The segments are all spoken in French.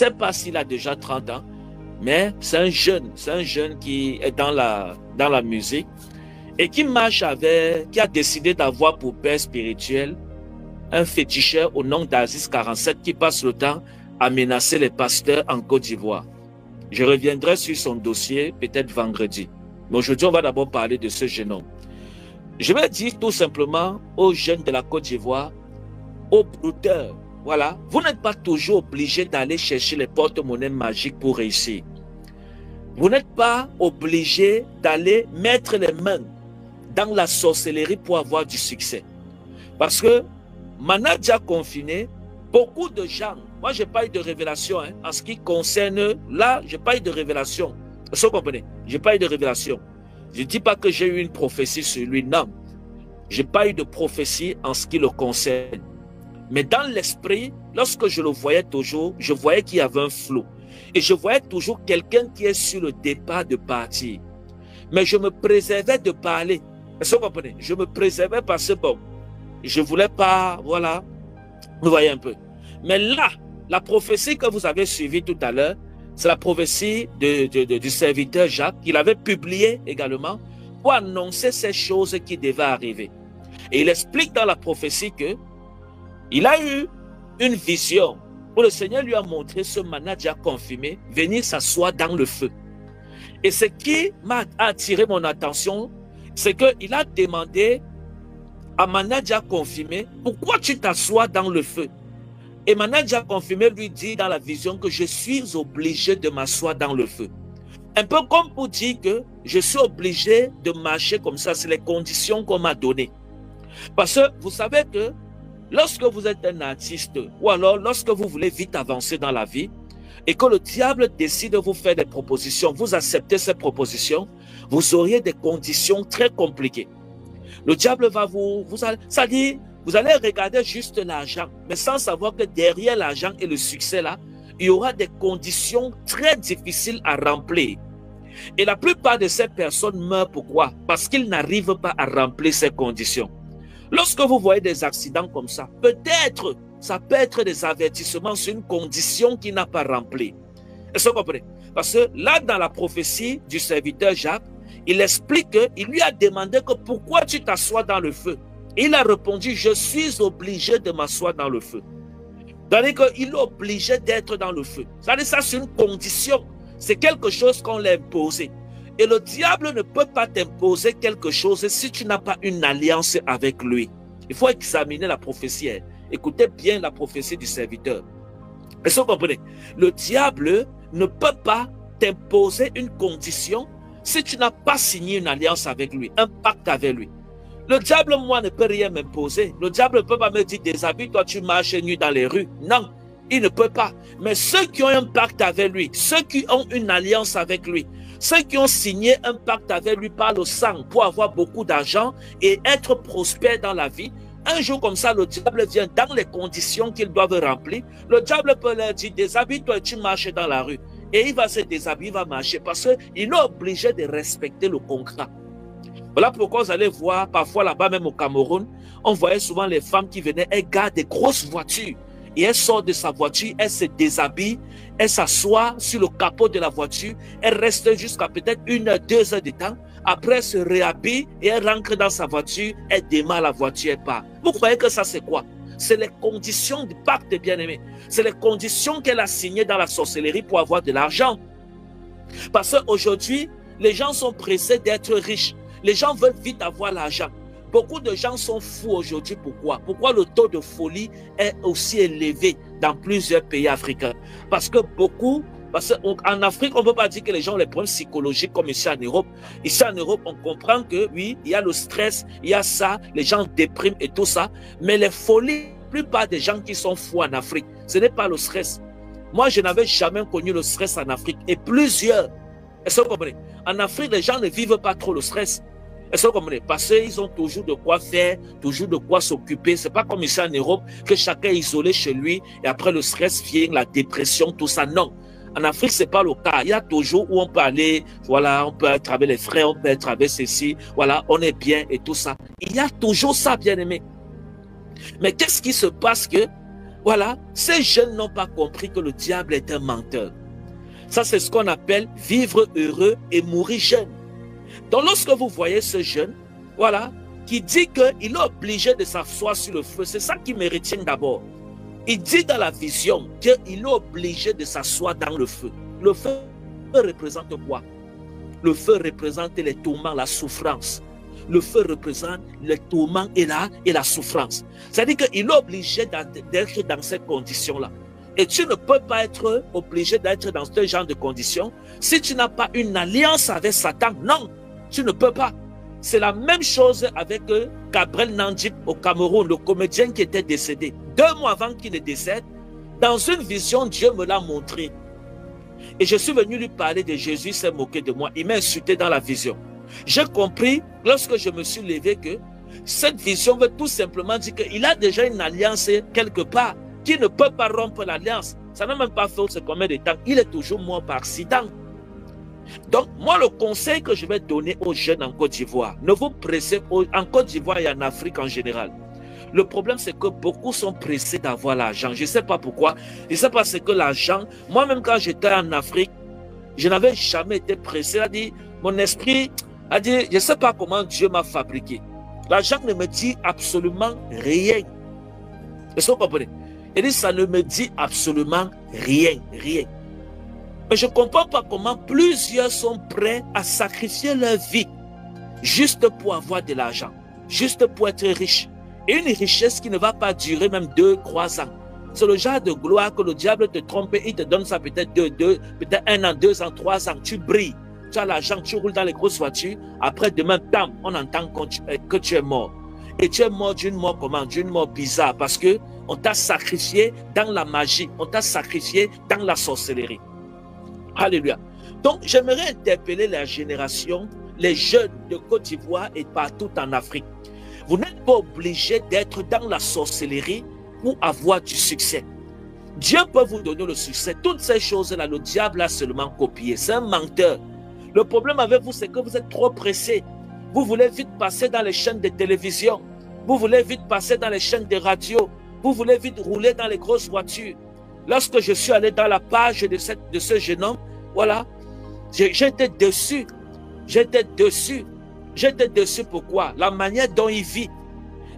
Je ne sais pas s'il a déjà 30 ans, mais c'est un jeune qui est dans la musique et qui marche avec, qui a décidé d'avoir pour père spirituel un féticheur au nom d'Aziz 47 qui passe le temps à menacer les pasteurs en Côte d'Ivoire. Je reviendrai sur son dossier peut-être vendredi. Mais aujourd'hui, on va d'abord parler de ce jeune homme. Je vais dire tout simplement aux jeunes de la Côte d'Ivoire, aux brouteurs, voilà, vous n'êtes pas toujours obligé d'aller chercher les porte-monnaies magiques pour réussir. Vous n'êtes pas obligé d'aller mettre les mains dans la sorcellerie pour avoir du succès. Parce que Manadia confiné, beaucoup de gens, moi je n'ai pas eu de révélation en ce qui concerne, là je n'ai pas eu de révélation. Vous comprenez? Je n'ai pas eu de révélation. Je ne dis pas que j'ai eu une prophétie sur lui, non. Je n'ai pas eu de prophétie en ce qui le concerne. Mais dans l'esprit, lorsque je le voyais toujours, je voyais qu'il y avait un flot. Et je voyais toujours quelqu'un qui est sur le départ de partir. Mais je me préservais de parler. Est-ce que vous comprenez? Je me préservais parce que bon, je ne voulais pas, voilà, vous voyez un peu. Mais là, la prophétie que vous avez suivie tout à l'heure, c'est la prophétie du serviteur Jacques qu'il avait publiée également pour annoncer ces choses qui devaient arriver. Et il explique dans la prophétie que il a eu une vision où le Seigneur lui a montré ce manager confirmé venir s'asseoir dans le feu. Et ce qui m'a attiré mon attention, c'est qu'il a demandé à manager confirmé, pourquoi tu t'assois dans le feu? Et manager confirmé lui dit dans la vision que je suis obligé de m'asseoir dans le feu. Un peu comme pour dire que je suis obligé de marcher comme ça, c'est les conditions qu'on m'a données. Parce que vous savez que lorsque vous êtes un artiste ou alors lorsque vous voulez vite avancer dans la vie et que le diable décide de vous faire des propositions, vous acceptez ces propositions, vous auriez des conditions très compliquées. Le diable va ça dit, vous allez regarder juste l'argent, mais sans savoir que derrière l'argent et le succès là, il y aura des conditions très difficiles à remplir. Et la plupart de ces personnes meurent pourquoi? Parce qu'ils n'arrivent pas à remplir ces conditions. Lorsque vous voyez des accidents comme ça, peut-être, ça peut être des avertissements sur une condition qui n'a pas rempli. Est-ce que vous comprenez? Parce que là, dans la prophétie du serviteur Jacques, il explique qu'il lui a demandé que pourquoi tu t'assois dans le feu. Et il a répondu, je suis obligé de m'asseoir dans le feu. C'est-à-dire qu'il est obligé d'être dans le feu. C'est-à-dire ça, c'est une condition. C'est quelque chose qu'on l'a imposé. Et le diable ne peut pas t'imposer quelque chose si tu n'as pas une alliance avec lui. Il faut examiner la prophétie. Écoutez bien la prophétie du serviteur. Est-ce que vous comprenez? Le diable ne peut pas t'imposer une condition si tu n'as pas signé une alliance avec lui, un pacte avec lui. Le diable, moi, ne peut rien m'imposer. Le diable ne peut pas me dire, déshabille-toi, tu marches nu dans les rues. Non, il ne peut pas. Mais ceux qui ont un pacte avec lui, ceux qui ont une alliance avec lui, ceux qui ont signé un pacte avec lui par le sang pour avoir beaucoup d'argent et être prospères dans la vie, un jour comme ça, le diable vient dans les conditions qu'ils doivent remplir. Le diable peut leur dire, déshabille-toi et tu marches dans la rue. Et il va se déshabiller, il va marcher parce qu'il est obligé de respecter le contrat. Voilà pourquoi vous allez voir, parfois là-bas, même au Cameroun, on voyait souvent les femmes qui venaient, elles gardent des grosses voitures. Et elle sort de sa voiture, elle se déshabille, elle s'assoit sur le capot de la voiture, elle reste jusqu'à peut-être 1 heure, 2 heures de temps. Après, elle se réhabille et elle rentre dans sa voiture, elle démarre la voiture, elle part. Vous croyez que ça c'est quoi? C'est les conditions du pacte bien-aimé. C'est les conditions qu'elle a signées dans la sorcellerie pour avoir de l'argent. Parce qu'aujourd'hui, les gens sont pressés d'être riches. Les gens veulent vite avoir l'argent. Beaucoup de gens sont fous aujourd'hui. Pourquoi? Pourquoi le taux de folie est aussi élevé dans plusieurs pays africains? Parce qu'en Afrique, on ne peut pas dire que les gens ont les problèmes psychologiques comme ici en Europe. Ici en Europe, on comprend que oui, il y a le stress, il y a ça, les gens dépriment et tout ça. Mais les folies, la plupart des gens qui sont fous en Afrique, ce n'est pas le stress. Moi, je n'avais jamais connu le stress en Afrique. Et plusieurs, est-ce que vous comprenez? En Afrique, les gens ne vivent pas trop le stress. Est-ce que vous comprenez? Parce qu'ils ont toujours de quoi faire, toujours de quoi s'occuper. Ce n'est pas comme ici en Europe que chacun est isolé chez lui et après le stress vient, la dépression, tout ça. Non. En Afrique, ce n'est pas le cas. Il y a toujours où on peut aller, voilà, on peut être avec les frères, on peut être avec ceci, voilà, on est bien et tout ça. Il y a toujours ça, bien aimé. Mais qu'est-ce qui se passe que Voilà, ces jeunes n'ont pas compris que le diable est un menteur. Ça, c'est ce qu'on appelle vivre heureux et mourir jeune. Donc, lorsque vous voyez ce jeune, voilà, qui dit qu'il est obligé de s'asseoir sur le feu, c'est ça qui me retient d'abord. Il dit dans la vision qu'il est obligé de s'asseoir dans le feu. Le feu représente quoi? Le feu représente les tourments, la souffrance. Le feu représente les tourments et la souffrance. C'est-à-dire qu'il est obligé d'être dans ces conditions-là. Et tu ne peux pas être obligé d'être dans ce genre de conditions si tu n'as pas une alliance avec Satan. Non, tu ne peux pas. C'est la même chose avec Gabriel Nandjip au Cameroun, le comédien qui était décédé. 2 mois avant qu'il ne décède, dans une vision, Dieu me l'a montré. Et je suis venu lui parler de Jésus, il s'est moqué de moi. Il m'a insulté dans la vision. J'ai compris, lorsque je me suis levé, que cette vision veut tout simplement dire qu'il a déjà une alliance quelque part, qui ne peut pas rompre l'alliance. Ça n'a même pas fait combien de temps. Il est toujours mort par accident. Donc, moi, le conseil que je vais donner aux jeunes en Côte d'Ivoire, ne vous pressez pas, en Côte d'Ivoire et en Afrique en général. Le problème, c'est que beaucoup sont pressés d'avoir l'argent. Je ne sais pas pourquoi. Je ne sais pas c'est que l'argent, moi-même quand j'étais en Afrique, je n'avais jamais été pressé. Mon esprit a dit, je ne sais pas comment Dieu m'a fabriqué. L'argent ne me dit absolument rien. Est-ce que vous comprenez? Il dit, ça ne me dit absolument rien, rien. Mais je ne comprends pas comment plusieurs sont prêts à sacrifier leur vie juste pour avoir de l'argent, juste pour être riche. Et une richesse qui ne va pas durer même 2-3 ans. C'est le genre de gloire que le diable te trompe et il te donne ça peut-être peut-être 1 an, 2 ans, 3 ans. Tu brilles, tu as l'argent, tu roules dans les grosses voitures. Après demain, bam, on entend que tu es mort. Et tu es mort d'une mort comment? D'une mort bizarre parce que on t'a sacrifié dans la magie, on t'a sacrifié dans la sorcellerie. Alléluia. Donc, j'aimerais interpeller la génération, les jeunes de Côte d'Ivoire et partout en Afrique. Vous n'êtes pas obligé d'être dans la sorcellerie pour avoir du succès. Dieu peut vous donner le succès. Toutes ces choses-là, le diable a seulement copié. C'est un menteur. Le problème avec vous, c'est que vous êtes trop pressé. Vous voulez vite passer dans les chaînes de télévision. Vous voulez vite passer dans les chaînes de radio. Vous voulez vite rouler dans les grosses voitures. Lorsque je suis allé dans la page de ce jeune homme, voilà, j'étais déçu. J'étais déçu. J'étais déçu pourquoi? La manière dont il vit.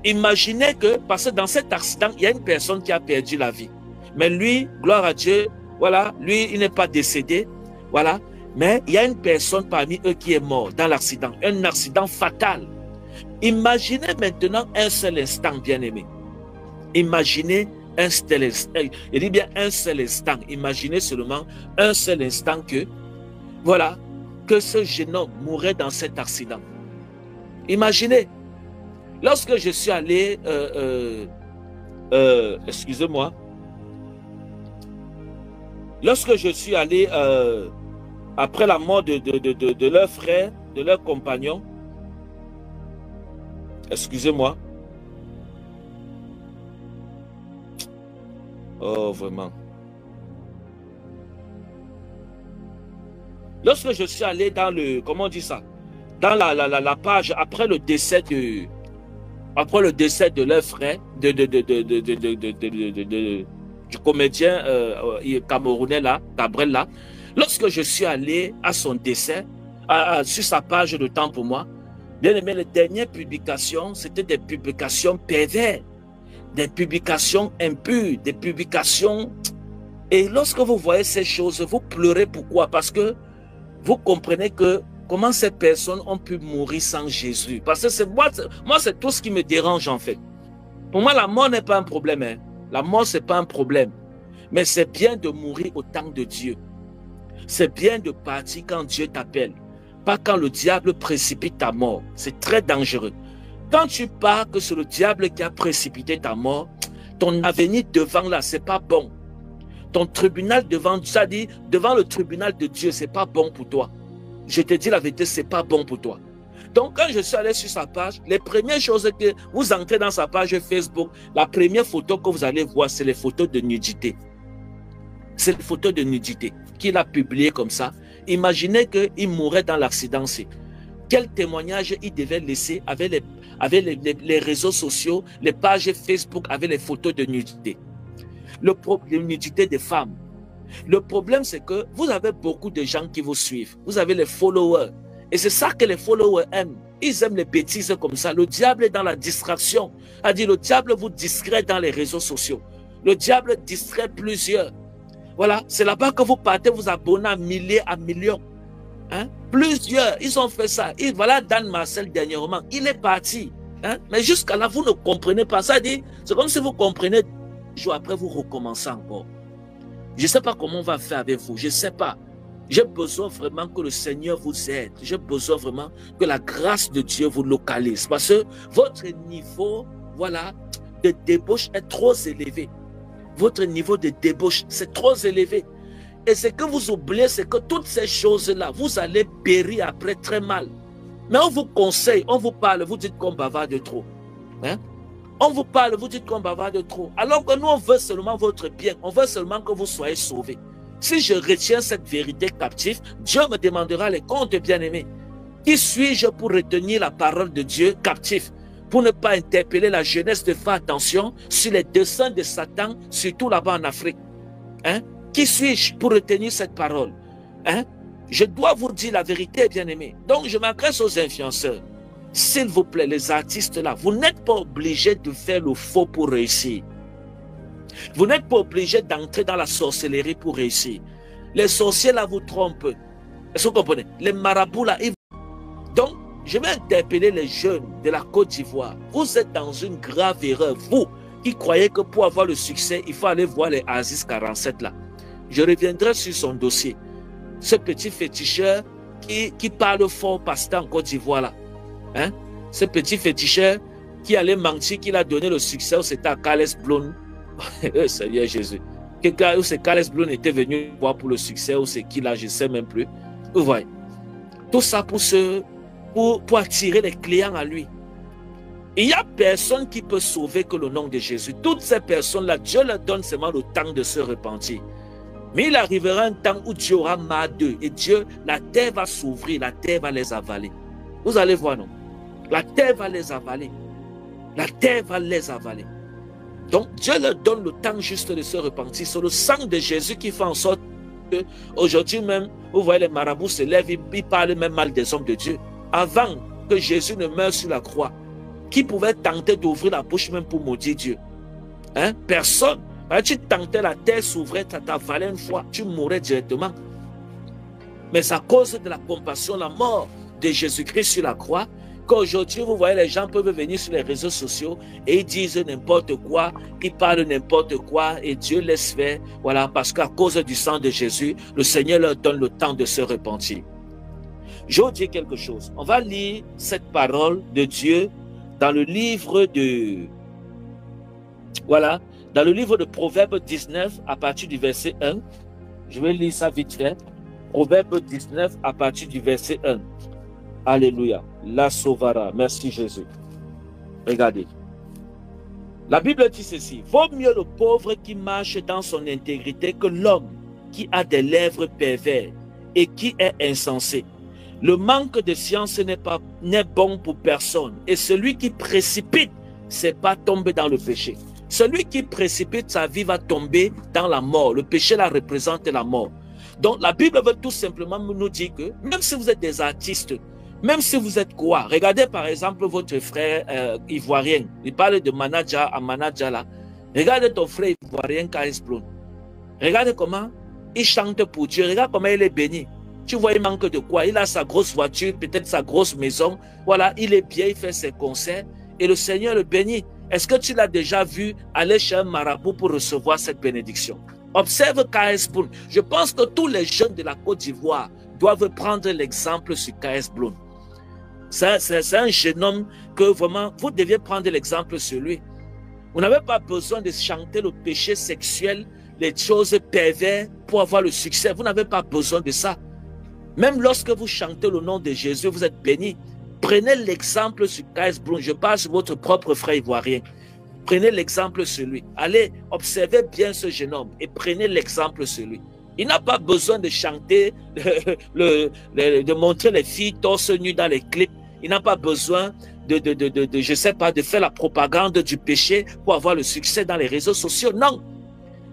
Imaginez que, parce que dans cet accident, il y a une personne qui a perdu la vie. Mais lui, gloire à Dieu, voilà, lui, il n'est pas décédé, voilà. Mais il y a une personne parmi eux qui est morte dans l'accident, un accident fatal. Imaginez maintenant un seul instant, bien-aimé. Imaginez un seul instant. Il dit bien un seul instant. Imaginez seulement un seul instant que, voilà, que ce jeune homme mourrait dans cet accident. Imaginez, lorsque je suis allé, excusez-moi, lorsque je suis allé après la mort de leur frère, de leur compagnon, excusez-moi, oh vraiment, lorsque je suis allé dans le, comment on dit ça, dans la page après le décès de leur frère, du comédien camerounais là, Gabriel là, lorsque je suis allé à son décès, sur sa page de Temps pour moi, bien aimé, les dernières publications, c'était des publications perverses, des publications impures, des publications. Et lorsque vous voyez ces choses, vous pleurez. Pourquoi? Parce que vous comprenez que comment ces personnes ont pu mourir sans Jésus. Parce que c'est tout ce qui me dérange en fait. Pour moi, la mort n'est pas un problème. Hein. La mort, ce n'est pas un problème. Mais c'est bien de mourir au temps de Dieu. C'est bien de partir quand Dieu t'appelle. Pas quand le diable précipite ta mort. C'est très dangereux. Quand tu pars que c'est le diable qui a précipité ta mort, ton avenir devant là, ce n'est pas bon. Ton tribunal devant le tribunal de Dieu, ce n'est pas bon pour toi. Je te dis la vérité, ce n'est pas bon pour toi. Donc, quand je suis allé sur sa page, les premières choses que vous entrez dans sa page Facebook, la première photo que vous allez voir, c'est les photos de nudité. C'est les photos de nudité qu'il a publiées comme ça. Imaginez qu'il mourrait dans l'accident. Quel témoignage il devait laisser avec les réseaux sociaux, les pages Facebook avec les photos de nudité. Le problème, l'unité des femmes. Le problème, c'est que vous avez beaucoup de gens qui vous suivent. Vous avez les followers. Et c'est ça que les followers aiment. Ils aiment les bêtises comme ça. Le diable est dans la distraction. C'est-à-dire, le diable vous distrait dans les réseaux sociaux. Le diable distrait plusieurs. Voilà, c'est là-bas que vous partez vous abonner à milliers, à millions. Hein? Plusieurs, ils ont fait ça. Et voilà Dan Marcel dernièrement, il est parti. Hein? Mais jusqu'à là, vous ne comprenez pas. Ça dit, c'est comme si vous comprenez, jours après, vous recommencez encore. Je ne sais pas comment on va faire avec vous. Je ne sais pas. J'ai besoin vraiment que le Seigneur vous aide. J'ai besoin vraiment que la grâce de Dieu vous localise. Parce que votre niveau, voilà, de débauche est trop élevé. Votre niveau de débauche, c'est trop élevé. Et ce que vous oubliez, c'est que toutes ces choses-là, vous allez périr après très mal. Mais on vous conseille, on vous parle, vous dites qu'on bavarde trop. Hein? On vous parle, vous dites qu'on bavarde trop. Alors que nous, on veut seulement votre bien. On veut seulement que vous soyez sauvés. Si je retiens cette vérité captive, Dieu me demandera les comptes, bien-aimés. Qui suis-je pour retenir la parole de Dieu captive? Pour ne pas interpeller la jeunesse de faire attention sur les desseins de Satan, surtout là-bas en Afrique. Hein? Qui suis-je pour retenir cette parole? Hein? Je dois vous dire la vérité, bien-aimés. Donc, je m'adresse aux influenceurs. S'il vous plaît, les artistes-là, vous n'êtes pas obligés de faire le faux pour réussir. Vous n'êtes pas obligés d'entrer dans la sorcellerie pour réussir. Les sorciers, là, vous trompent. Est-ce que vous comprenez? Les marabouts, là, ils... Donc, je vais interpeller les jeunes de la Côte d'Ivoire. Vous êtes dans une grave erreur. Vous qui croyez que pour avoir le succès, il faut aller voir les Aziz 47 là. Je reviendrai sur son dossier. Ce petit féticheur qui parle fort pasteur en Côte d'Ivoire là. Hein? Ce petit féticheur qui allait mentir qu'il a donné le succès, c'était à Carles Blown. Seigneur Jésus. Où c'est Carles Blown était venu voir pour le succès, ou c'est qui là, je ne sais même plus. Vous voyez. Tout ça pour attirer les clients à lui. Il n'y a personne qui peut sauver que le nom de Jésus. Toutes ces personnes-là, Dieu leur donne seulement le temps de se repentir. Mais il arrivera un temps où Dieu aura marre d'eux. Et Dieu, la terre va s'ouvrir, la terre va les avaler. Vous allez voir, non? La terre va les avaler. La terre va les avaler. Donc, Dieu leur donne le temps juste de se repentir. C'est le sang de Jésus qui fait en sorte que, aujourd'hui même, vous voyez les marabouts se lèvent, ils parlent même mal des hommes de Dieu. Avant que Jésus ne meure sur la croix, qui pouvait tenter d'ouvrir la bouche même pour maudire Dieu? Hein? Personne. Tu tentais, la terre s'ouvrait, ça t'avalait une fois, tu mourrais directement. Mais c'est à cause de la compassion, la mort de Jésus-Christ sur la croix, qu'aujourd'hui, vous voyez, les gens peuvent venir sur les réseaux sociaux et ils disent n'importe quoi, ils parlent n'importe quoi et Dieu laisse faire. Voilà, parce qu'à cause du sang de Jésus, le Seigneur leur donne le temps de se repentir. Je vais vous dire quelque chose. On va lire cette parole de Dieu dans le livre de... Voilà, dans le livre de Proverbes 19 à partir du verset 1. Je vais lire ça vite fait. Proverbes 19 à partir du verset 1. Alléluia. La sauvera. Merci Jésus. Regardez. La Bible dit ceci. Vaut mieux le pauvre qui marche dans son intégrité que l'homme qui a des lèvres pervers et qui est insensé. Le manque de science n'est bon pour personne. Et celui qui précipite, c'est pas tomber dans le péché. Celui qui précipite sa vie va tomber dans la mort. Le péché là représente la mort. Donc la Bible veut tout simplement nous dire que même si vous êtes des artistes, même si vous êtes quoi, regardez par exemple votre frère ivoirien. Il parle de manager à manager là. Regardez ton frère ivoirien Carles Blown. Regardez comment il chante pour Dieu. Regarde comment il est béni. Tu vois, il manque de quoi? Il a sa grosse voiture, peut-être sa grosse maison. Voilà, il est bien, il fait ses concerts. Et le Seigneur le bénit. Est-ce que tu l'as déjà vu aller chez un marabout pour recevoir cette bénédiction? Observe Carles Blown. Je pense que tous les jeunes de la Côte d'Ivoire doivent prendre l'exemple sur Carles Blown. C'est un jeune homme que vraiment, vous deviez prendre l'exemple sur lui. Vous n'avez pas besoin de chanter le péché sexuel, les choses perverses pour avoir le succès. Vous n'avez pas besoin de ça. Même lorsque vous chantez le nom de Jésus, vous êtes béni. Prenez l'exemple sur Carles Blown. Je parle sur votre propre frère ivoirien. Prenez l'exemple sur lui. Allez, observez bien ce jeune homme et prenez l'exemple sur lui. Il n'a pas besoin de chanter, de montrer les filles torse nu dans les clips. Il n'a pas besoin je sais pas, de faire la propagande du péché pour avoir le succès dans les réseaux sociaux. Non.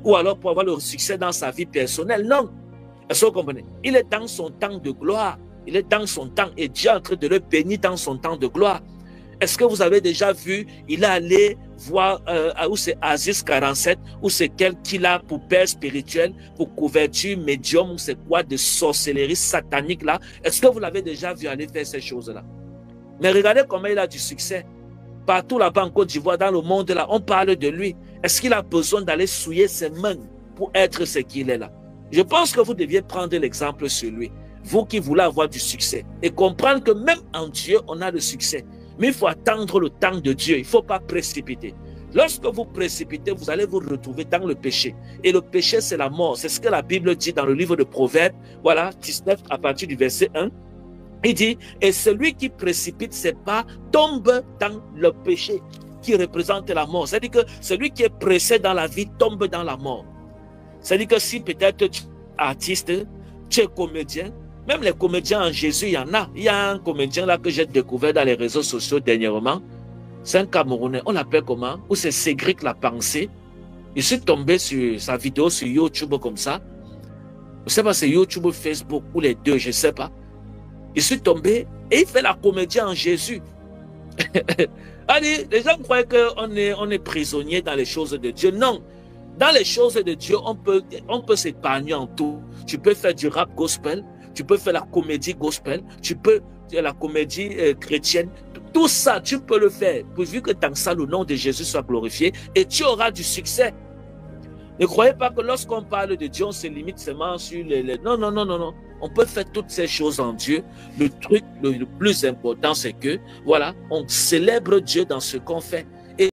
ou alors pour avoir le succès dans sa vie personnelle. Non. Est-ce que vous comprenez? Il est dans son temps de gloire. Il est dans son temps et Dieu est en train de le bénir dans son temps de gloire. Est-ce que vous avez déjà vu, il est allé voir où c'est Aziz 47, où c'est quel qu'il a pour père spirituel, pour couverture, médium, ou c'est quoi de sorcellerie satanique là? Est-ce que vous l'avez déjà vu aller faire ces choses-là? Mais regardez comment il a du succès. Partout là-bas en Côte d'Ivoire, dans le monde là, on parle de lui. Est-ce qu'il a besoin d'aller souiller ses mains pour être ce qu'il est là? Je pense que vous deviez prendre l'exemple sur lui. Vous qui voulez avoir du succès et comprendre que même en Dieu, on a le succès. Mais il faut attendre le temps de Dieu. Il ne faut pas précipiter. Lorsque vous précipitez, vous allez vous retrouver dans le péché. Et le péché, c'est la mort. C'est ce que la Bible dit dans le livre de Proverbes. Voilà, 19 à partir du verset 1. Il dit, et celui qui précipite ses pas tombe dans le péché qui représente la mort. C'est-à-dire que celui qui est pressé dans la vie tombe dans la mort. C'est-à-dire que si peut-être tu es artiste, tu es comédien, même les comédiens en Jésus, il y en a. Il y a un comédien là que j'ai découvert dans les réseaux sociaux dernièrement. C'est un Camerounais. On l'appelle comment? Ou c'est Cédric La Pensée. Je suis tombé sur sa vidéo sur YouTube comme ça. Je ne sais pas si c'est YouTube ou Facebook ou les deux, je ne sais pas. Je suis tombé et il fait la comédie en Jésus. Allez, les gens croient qu'on est prisonnier dans les choses de Dieu. Non. Dans les choses de Dieu, on peut s'épargner en tout. Tu peux faire du rap gospel. Tu peux faire la comédie gospel, tu peux faire la comédie chrétienne. Tout ça, tu peux le faire, pourvu que dans ça, le nom de Jésus soit glorifié et tu auras du succès. Ne croyez pas que lorsqu'on parle de Dieu, on se limite seulement sur les... Non, non, non, non, non. On peut faire toutes ces choses en Dieu. Le truc le plus important, c'est que, voilà, on célèbre Dieu dans ce qu'on fait.